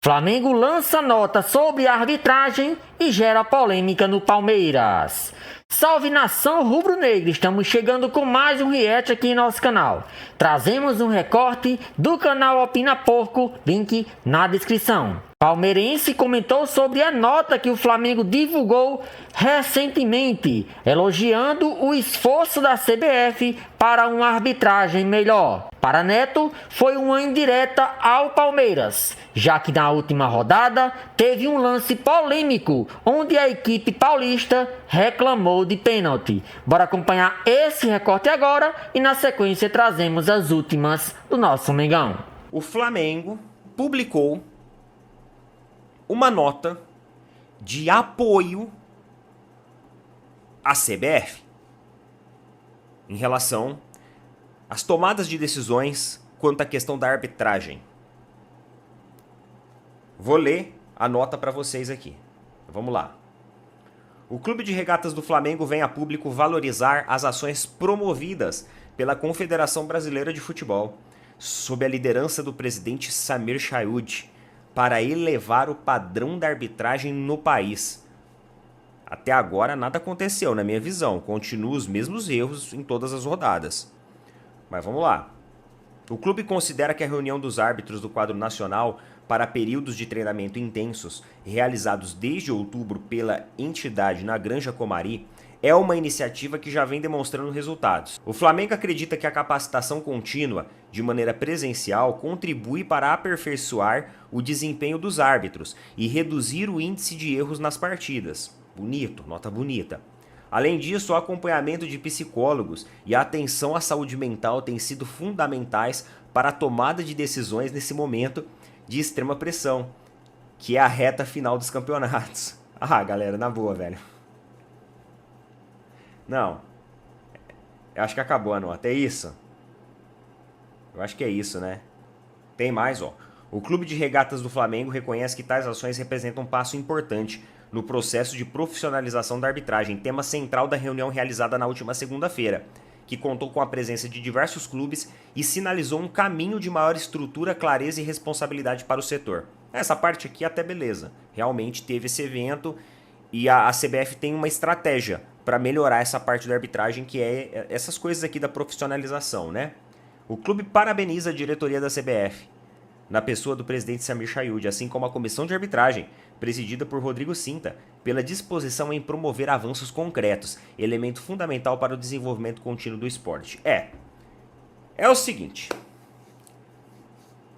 Flamengo lança nota sobre a arbitragem e gera polêmica no Palmeiras. Salve nação rubro-negra, estamos chegando com mais um react aqui em nosso canal. Trazemos um recorte do canal Opina Porco, link na descrição. Palmeirense comentou sobre a nota que o Flamengo divulgou recentemente, elogiando o esforço da CBF para uma arbitragem melhor. Para Neto, foi uma indireta ao Palmeiras, já que na última rodada teve um lance polêmico, onde a equipe paulista reclamou de pênalti. Bora acompanhar esse recorte agora e na sequência trazemos as últimas do nosso Mengão. O Flamengo publicou uma nota de apoio à CBF em relação às tomadas de decisões quanto à questão da arbitragem. Vou ler a nota para vocês aqui. Vamos lá. O Clube de Regatas do Flamengo vem a público valorizar as ações promovidas pela Confederação Brasileira de Futebol, sob a liderança do presidente Samir Chayud, para elevar o padrão da arbitragem no país. Até agora nada aconteceu, na minha visão. Continuam os mesmos erros em todas as rodadas. Mas vamos lá. O clube considera que a reunião dos árbitros do quadro nacional para períodos de treinamento intensos, realizados desde outubro pela entidade na Granja Comari, é uma iniciativa que já vem demonstrando resultados. O Flamengo acredita que a capacitação contínua, de maneira presencial, contribui para aperfeiçoar o desempenho dos árbitros e reduzir o índice de erros nas partidas. Bonito, nota bonita. Além disso, o acompanhamento de psicólogos e a atenção à saúde mental têm sido fundamentais para a tomada de decisões nesse momento de extrema pressão, que é a reta final dos campeonatos. Ah, galera, na boa, velho. Não, eu acho que acabou a nota, é isso? Eu acho que é isso, né? Tem mais, ó. O Clube de Regatas do Flamengo reconhece que tais ações representam um passo importante no processo de profissionalização da arbitragem, tema central da reunião realizada na última segunda-feira, que contou com a presença de diversos clubes e sinalizou um caminho de maior estrutura, clareza e responsabilidade para o setor. Essa parte aqui até beleza, realmente teve esse evento e a CBF tem uma estratégia para melhorar essa parte da arbitragem, que é essas coisas aqui da profissionalização, né? O clube parabeniza a diretoria da CBF, na pessoa do presidente Samir Chayud, assim como a comissão de arbitragem, presidida por Rodrigo Cinta, pela disposição em promover avanços concretos, elemento fundamental para o desenvolvimento contínuo do esporte. É o seguinte,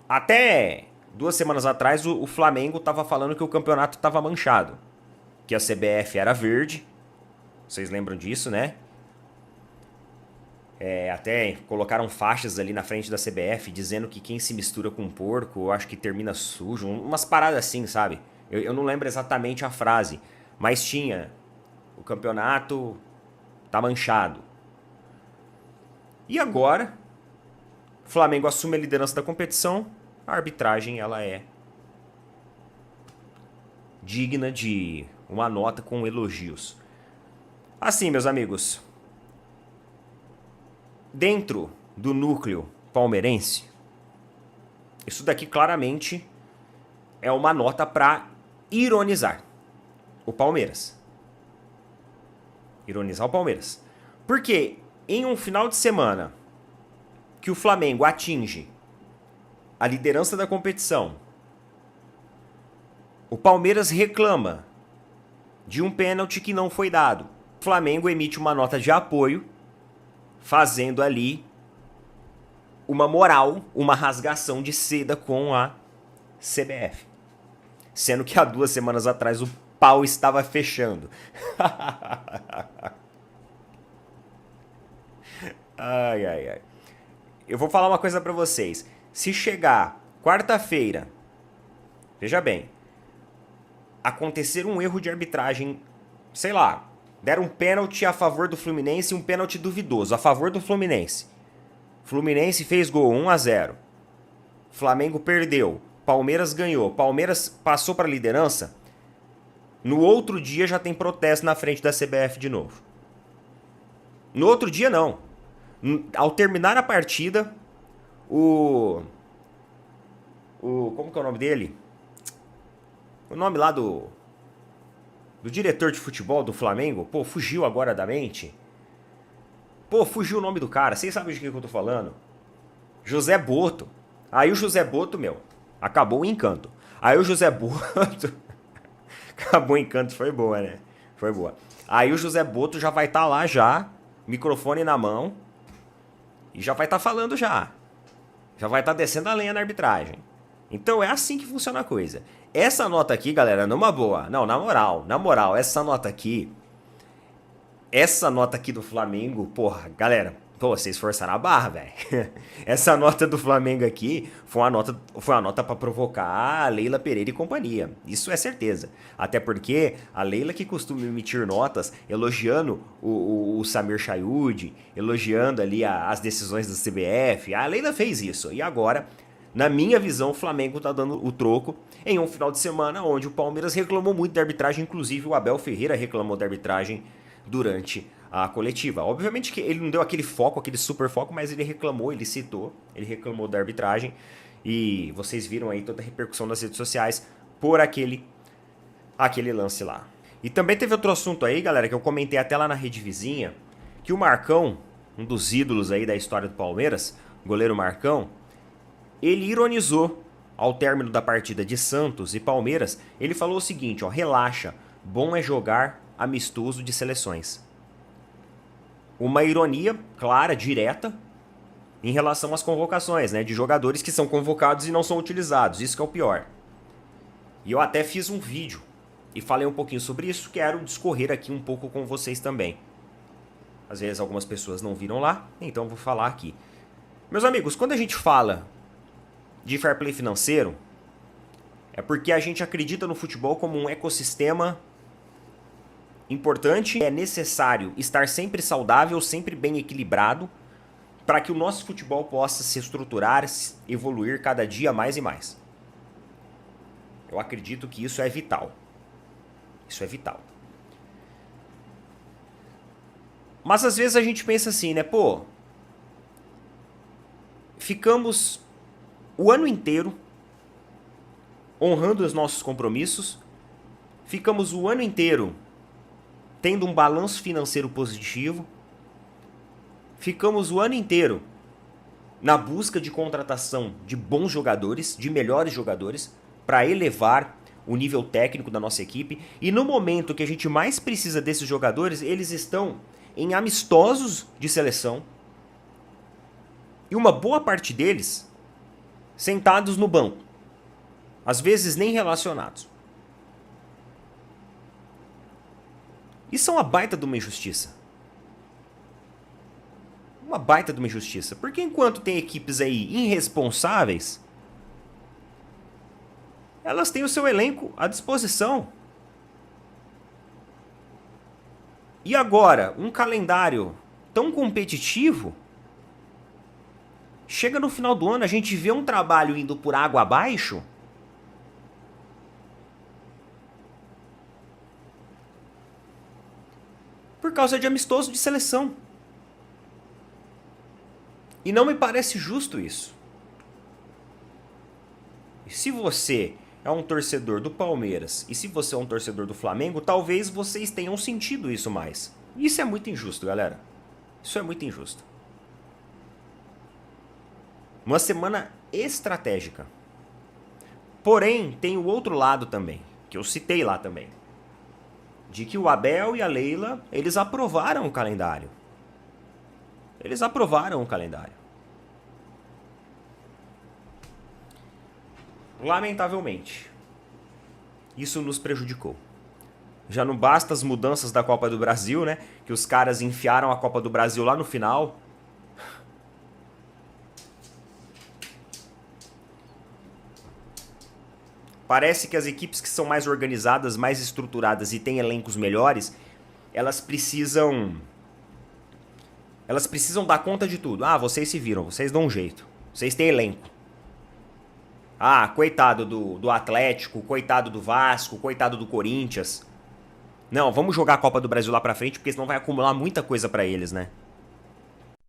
até 2 semanas atrás o Flamengo estava falando que o campeonato estava manchado, que a CBF era verde. Vocês lembram disso, né? Até colocaram faixas ali na frente da CBF dizendo que quem se mistura com porco, eu acho que termina sujo. Umas paradas assim, sabe? Eu não lembro exatamente a frase, mas tinha. O campeonato tá manchado. E agora, o Flamengo assume a liderança da competição. A arbitragem, ela é digna de uma nota com elogios. Assim, meus amigos, dentro do núcleo palmeirense, isso daqui claramente é uma nota para ironizar o Palmeiras. Ironizar o Palmeiras. Porque em um final de semana que o Flamengo atinge a liderança da competição, o Palmeiras reclama de um pênalti que não foi dado. O Flamengo emite uma nota de apoio, fazendo ali uma moral, uma rasgação de seda com a CBF. Sendo que há 2 semanas atrás o pau estava fechando. Ai. Eu vou falar uma coisa pra vocês. Se chegar quarta-feira, veja bem, acontecer um erro de arbitragem, sei lá, deram um pênalti a favor do Fluminense e um pênalti duvidoso a favor do Fluminense. Fluminense fez gol 1-0. Flamengo perdeu. Palmeiras ganhou. Palmeiras passou para a liderança. No outro dia já tem protesto na frente da CBF de novo. No outro dia não. Ao terminar a partida, como que é o nome dele? O nome lá do diretor de futebol do Flamengo. Pô, fugiu agora da mente. Pô, fugiu o nome do cara. Vocês sabem de quem que eu tô falando? José Boto. Aí o José Boto, meu, acabou o encanto. Aí o José Boto... acabou o encanto, foi boa, né? Foi boa. Aí o José Boto já vai estar lá já, microfone na mão, e já vai estar falando já. Já vai estar descendo a lenha na arbitragem. Então é assim que funciona a coisa. Essa nota aqui, galera, numa boa. Não, na moral, essa nota aqui do Flamengo, porra, galera, pô, vocês forçaram a barra, velho. Essa nota do Flamengo aqui foi uma nota pra provocar a Leila Pereira e companhia. Isso é certeza. Até porque a Leila, que costuma emitir notas elogiando o Samir Chayud, elogiando ali as decisões do CBF, a Leila fez isso. E agora, na minha visão, o Flamengo tá dando o troco em um final de semana onde o Palmeiras reclamou muito da arbitragem, inclusive o Abel Ferreira reclamou da arbitragem durante a coletiva. Obviamente que ele não deu aquele foco, aquele super foco, mas ele reclamou, ele citou, ele reclamou da arbitragem e vocês viram aí toda a repercussão nas redes sociais por aquele lance lá. E também teve outro assunto aí, galera, que eu comentei até lá na rede vizinha, que o Marcão, um dos ídolos aí da história do Palmeiras, o goleiro Marcão, ele ironizou ao término da partida de Santos e Palmeiras, ele falou o seguinte, ó, relaxa, bom é jogar amistoso de seleções. Uma ironia clara, direta, em relação às convocações, né, de jogadores que são convocados e não são utilizados, isso que é o pior. E eu até fiz um vídeo e falei um pouquinho sobre isso, quero discorrer aqui um pouco com vocês também. Às vezes algumas pessoas não viram lá, então vou falar aqui. Meus amigos, quando a gente fala de fair play financeiro, é porque a gente acredita no futebol como um ecossistema importante. É necessário estar sempre saudável, sempre bem equilibrado, para que o nosso futebol possa se estruturar, evoluir cada dia mais e mais. Eu acredito que isso é vital. Isso é vital. Mas às vezes a gente pensa assim, né? Pô, ficamos o ano inteiro honrando os nossos compromissos, ficamos o ano inteiro tendo um balanço financeiro positivo, ficamos o ano inteiro na busca de contratação de bons jogadores, de melhores jogadores, para elevar o nível técnico da nossa equipe, e no momento que a gente mais precisa desses jogadores, eles estão em amistosos de seleção, e uma boa parte deles sentados no banco, às vezes nem relacionados. Isso é uma baita de uma injustiça. Uma baita de uma injustiça. Porque enquanto tem equipes aí irresponsáveis, elas têm o seu elenco à disposição. E agora, um calendário tão competitivo, chega no final do ano, a gente vê um trabalho indo por água abaixo. Por causa de amistoso de seleção. E não me parece justo isso. E se você é um torcedor do Palmeiras e se você é um torcedor do Flamengo, talvez vocês tenham sentido isso mais. Isso é muito injusto, galera. Isso é muito injusto. Uma semana estratégica. Porém, tem o outro lado também, que eu citei lá também. De que o Abel e a Leila, eles aprovaram o calendário. Eles aprovaram o calendário. Lamentavelmente, isso nos prejudicou. Já não basta as mudanças da Copa do Brasil, né? Que os caras enfiaram a Copa do Brasil lá no final. Parece que as equipes que são mais organizadas, mais estruturadas e têm elencos melhores, elas precisam dar conta de tudo. Ah, vocês se viram, vocês dão um jeito. Vocês têm elenco. Ah, coitado do Atlético, coitado do Vasco, coitado do Corinthians. Não, vamos jogar a Copa do Brasil lá pra frente, porque senão vai acumular muita coisa pra eles, né?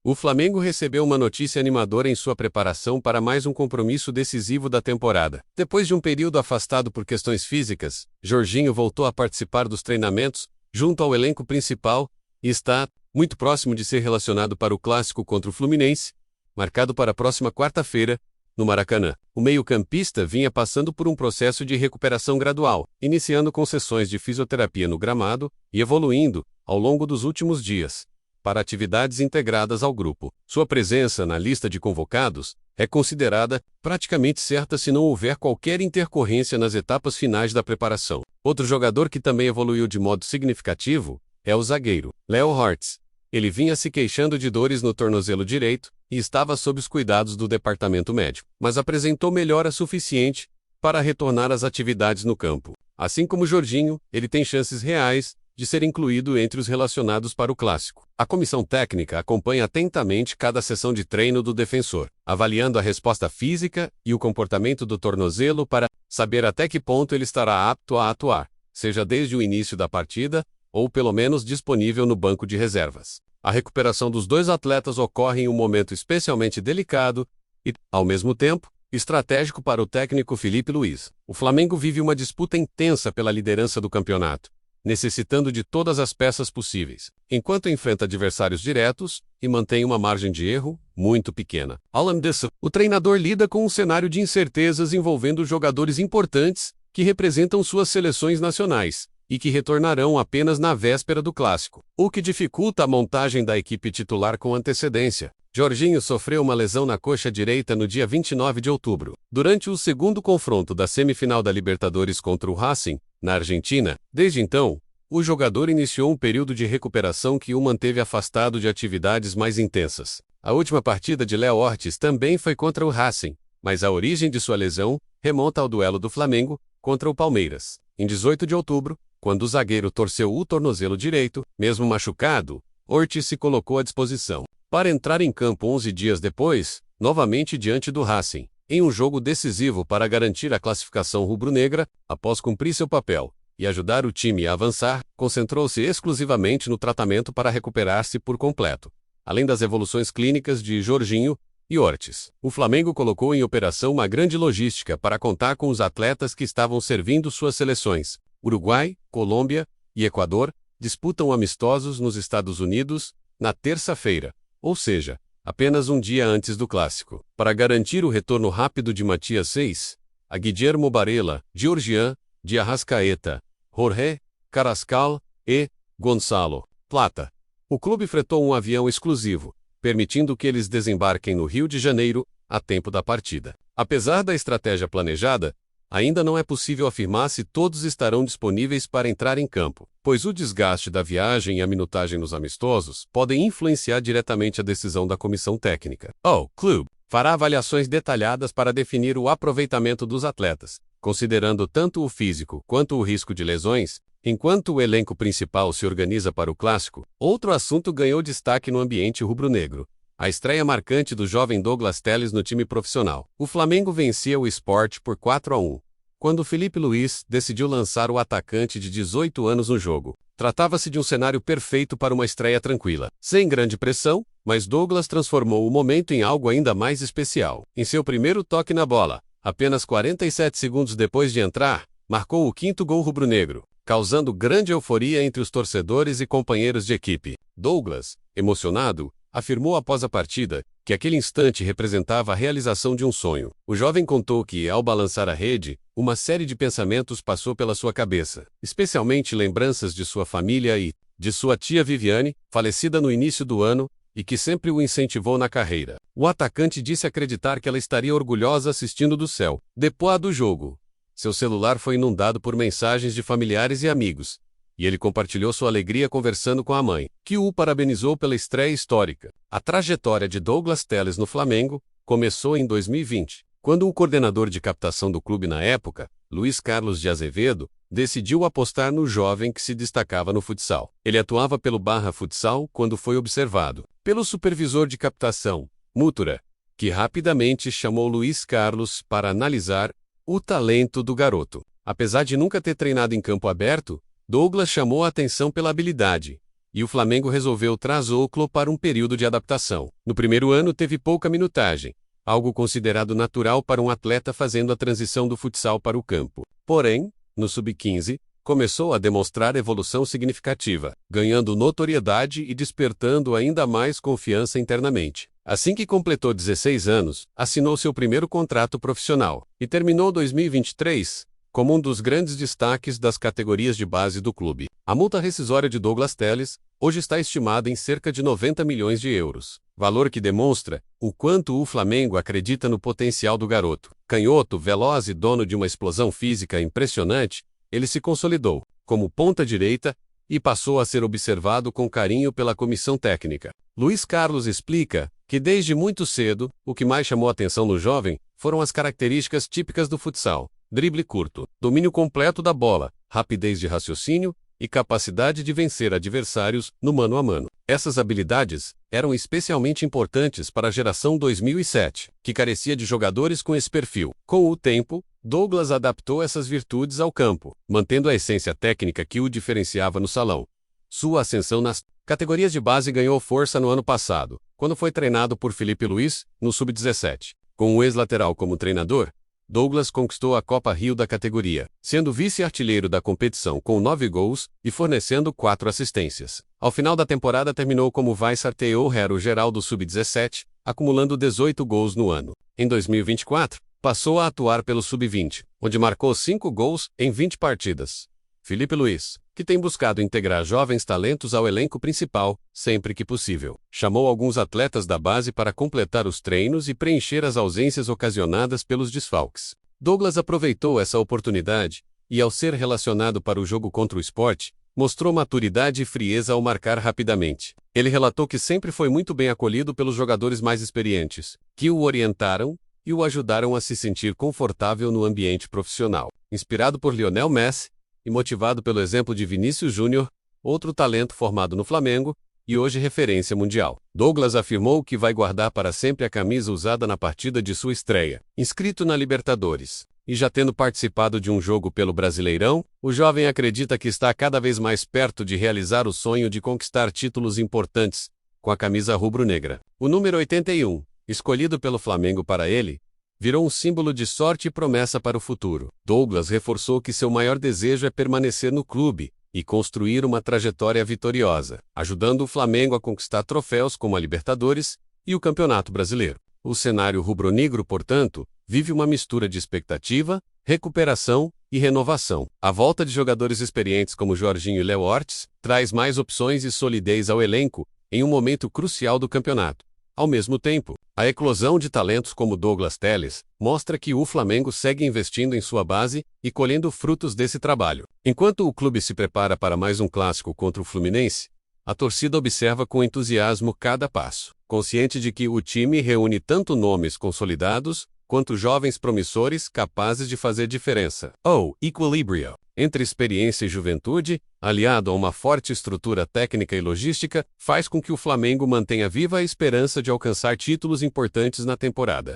O Flamengo recebeu uma notícia animadora em sua preparação para mais um compromisso decisivo da temporada. Depois de um período afastado por questões físicas, Jorginho voltou a participar dos treinamentos, junto ao elenco principal, e está muito próximo de ser relacionado para o clássico contra o Fluminense, marcado para a próxima quarta-feira, no Maracanã. O meio-campista vinha passando por um processo de recuperação gradual, iniciando com sessões de fisioterapia no gramado e evoluindo, ao longo dos últimos dias, para atividades integradas ao grupo. Sua presença na lista de convocados é considerada praticamente certa se não houver qualquer intercorrência nas etapas finais da preparação. Outro jogador que também evoluiu de modo significativo é o zagueiro Léo Ortiz. Ele vinha se queixando de dores no tornozelo direito e estava sob os cuidados do departamento médico, mas apresentou melhora suficiente para retornar às atividades no campo. Assim como Jorginho, ele tem chances reais de ser incluído entre os relacionados para o clássico. A comissão técnica acompanha atentamente cada sessão de treino do defensor, avaliando a resposta física e o comportamento do tornozelo para saber até que ponto ele estará apto a atuar, seja desde o início da partida ou pelo menos disponível no banco de reservas. A recuperação dos dois atletas ocorre em um momento especialmente delicado e, ao mesmo tempo, estratégico para o técnico Filipe Luís. O Flamengo vive uma disputa intensa pela liderança do campeonato, necessitando de todas as peças possíveis, enquanto enfrenta adversários diretos e mantém uma margem de erro muito pequena. Além disso, o treinador lida com um cenário de incertezas envolvendo jogadores importantes que representam suas seleções nacionais e que retornarão apenas na véspera do clássico, o que dificulta a montagem da equipe titular com antecedência. Jorginho sofreu uma lesão na coxa direita no dia 29 de outubro, durante o segundo confronto da semifinal da Libertadores contra o Racing, na Argentina. Desde então, o jogador iniciou um período de recuperação que o manteve afastado de atividades mais intensas. A última partida de Léo Ortiz também foi contra o Racing, mas a origem de sua lesão remonta ao duelo do Flamengo contra o Palmeiras, em 18 de outubro, quando o zagueiro torceu o tornozelo direito. Mesmo machucado, Ortiz se colocou à disposição para entrar em campo 11 dias depois, novamente diante do Racing, em um jogo decisivo para garantir a classificação rubro-negra. Após cumprir seu papel e ajudar o time a avançar, concentrou-se exclusivamente no tratamento para recuperar-se por completo, além das evoluções clínicas de Jorginho e Ortiz. O Flamengo colocou em operação uma grande logística para contar com os atletas que estavam servindo suas seleções. Uruguai, Colômbia e Equador disputam amistosos nos Estados Unidos na terça-feira, ou seja, apenas um dia antes do clássico. Para garantir o retorno rápido de Matias Seis, a Guillermo Barella, Georgian, de Arrascaeta, Jorge, Carrascal e Gonçalo Plata. O clube fretou um avião exclusivo, permitindo que eles desembarquem no Rio de Janeiro a tempo da partida. Apesar da estratégia planejada, ainda não é possível afirmar se todos estarão disponíveis para entrar em campo, pois o desgaste da viagem e a minutagem nos amistosos podem influenciar diretamente a decisão da comissão técnica. O clube fará avaliações detalhadas para definir o aproveitamento dos atletas, considerando tanto o físico quanto o risco de lesões, enquanto o elenco principal se organiza para o clássico. Outro assunto ganhou destaque no ambiente rubro-negro: a estreia marcante do jovem Douglas Telles no time profissional. O Flamengo vencia o Sport por 4-1, quando Filipe Luís decidiu lançar o atacante de 18 anos no jogo. Tratava-se de um cenário perfeito para uma estreia tranquila, sem grande pressão, mas Douglas transformou o momento em algo ainda mais especial. Em seu primeiro toque na bola, apenas 47 segundos depois de entrar, marcou o 5º gol rubro-negro, causando grande euforia entre os torcedores e companheiros de equipe. Douglas, emocionado, afirmou após a partida que aquele instante representava a realização de um sonho. O jovem contou que, ao balançar a rede, uma série de pensamentos passou pela sua cabeça, especialmente lembranças de sua família e de sua tia Viviane, falecida no início do ano, e que sempre o incentivou na carreira. O atacante disse acreditar que ela estaria orgulhosa assistindo do céu. Depois do jogo, seu celular foi inundado por mensagens de familiares e amigos, e ele compartilhou sua alegria conversando com a mãe, que o parabenizou pela estreia histórica. A trajetória de Douglas Telles no Flamengo começou em 2020, quando o coordenador de captação do clube na época, Luiz Carlos de Azevedo, decidiu apostar no jovem que se destacava no futsal. Ele atuava pelo Barra Futsal quando foi observado pelo supervisor de captação, Mútura, que rapidamente chamou Luiz Carlos para analisar o talento do garoto. Apesar de nunca ter treinado em campo aberto, Douglas chamou a atenção pela habilidade, e o Flamengo resolveu trazê-lo para um período de adaptação. No primeiro ano teve pouca minutagem, algo considerado natural para um atleta fazendo a transição do futsal para o campo. Porém, no sub-15, começou a demonstrar evolução significativa, ganhando notoriedade e despertando ainda mais confiança internamente. Assim que completou 16 anos, assinou seu primeiro contrato profissional e terminou 2023 como um dos grandes destaques das categorias de base do clube. A multa rescisória de Douglas Telles hoje está estimada em cerca de 90 milhões de euros, valor que demonstra o quanto o Flamengo acredita no potencial do garoto. Canhoto, veloz e dono de uma explosão física impressionante, ele se consolidou como ponta-direita e passou a ser observado com carinho pela comissão técnica. Luiz Carlos explica que desde muito cedo, o que mais chamou a atenção no jovem foram as características típicas do futsal: drible curto, domínio completo da bola, rapidez de raciocínio e capacidade de vencer adversários no mano a mano. Essas habilidades eram especialmente importantes para a geração 2007, que carecia de jogadores com esse perfil. Com o tempo, Douglas adaptou essas virtudes ao campo, mantendo a essência técnica que o diferenciava no salão. Sua ascensão nas categorias de base ganhou força no ano passado, quando foi treinado por Felipe Luiz, no Sub-17. Com o ex-lateral como treinador, Douglas conquistou a Copa Rio da categoria, sendo vice-artilheiro da competição com 9 gols e fornecendo 4 assistências. Ao final da temporada terminou como vice-artilheiro geral do Sub-17, acumulando 18 gols no ano. Em 2024, passou a atuar pelo Sub-20, onde marcou 5 gols em 20 partidas. Felipe Luiz, que tem buscado integrar jovens talentos ao elenco principal, sempre que possível, chamou alguns atletas da base para completar os treinos e preencher as ausências ocasionadas pelos desfalques. Douglas aproveitou essa oportunidade e, ao ser relacionado para o jogo contra o Sport, mostrou maturidade e frieza ao marcar rapidamente. Ele relatou que sempre foi muito bem acolhido pelos jogadores mais experientes, que o orientaram e o ajudaram a se sentir confortável no ambiente profissional. Inspirado por Lionel Messi e motivado pelo exemplo de Vinícius Júnior, outro talento formado no Flamengo e hoje referência mundial, Douglas afirmou que vai guardar para sempre a camisa usada na partida de sua estreia. Inscrito na Libertadores e já tendo participado de um jogo pelo Brasileirão, o jovem acredita que está cada vez mais perto de realizar o sonho de conquistar títulos importantes com a camisa rubro-negra. O número 81, escolhido pelo Flamengo para ele, virou um símbolo de sorte e promessa para o futuro. Douglas reforçou que seu maior desejo é permanecer no clube e construir uma trajetória vitoriosa, ajudando o Flamengo a conquistar troféus como a Libertadores e o Campeonato Brasileiro. O cenário rubro-negro, portanto, vive uma mistura de expectativa, recuperação e renovação. A volta de jogadores experientes como Jorginho e Léo Ortiz traz mais opções e solidez ao elenco em um momento crucial do campeonato. Ao mesmo tempo, a eclosão de talentos como Douglas Telles mostra que o Flamengo segue investindo em sua base e colhendo frutos desse trabalho. Enquanto o clube se prepara para mais um clássico contra o Fluminense, a torcida observa com entusiasmo cada passo, consciente de que o time reúne tanto nomes consolidados quanto jovens promissores capazes de fazer diferença. O equilíbrio entre experiência e juventude, aliado a uma forte estrutura técnica e logística, faz com que o Flamengo mantenha viva a esperança de alcançar títulos importantes na temporada.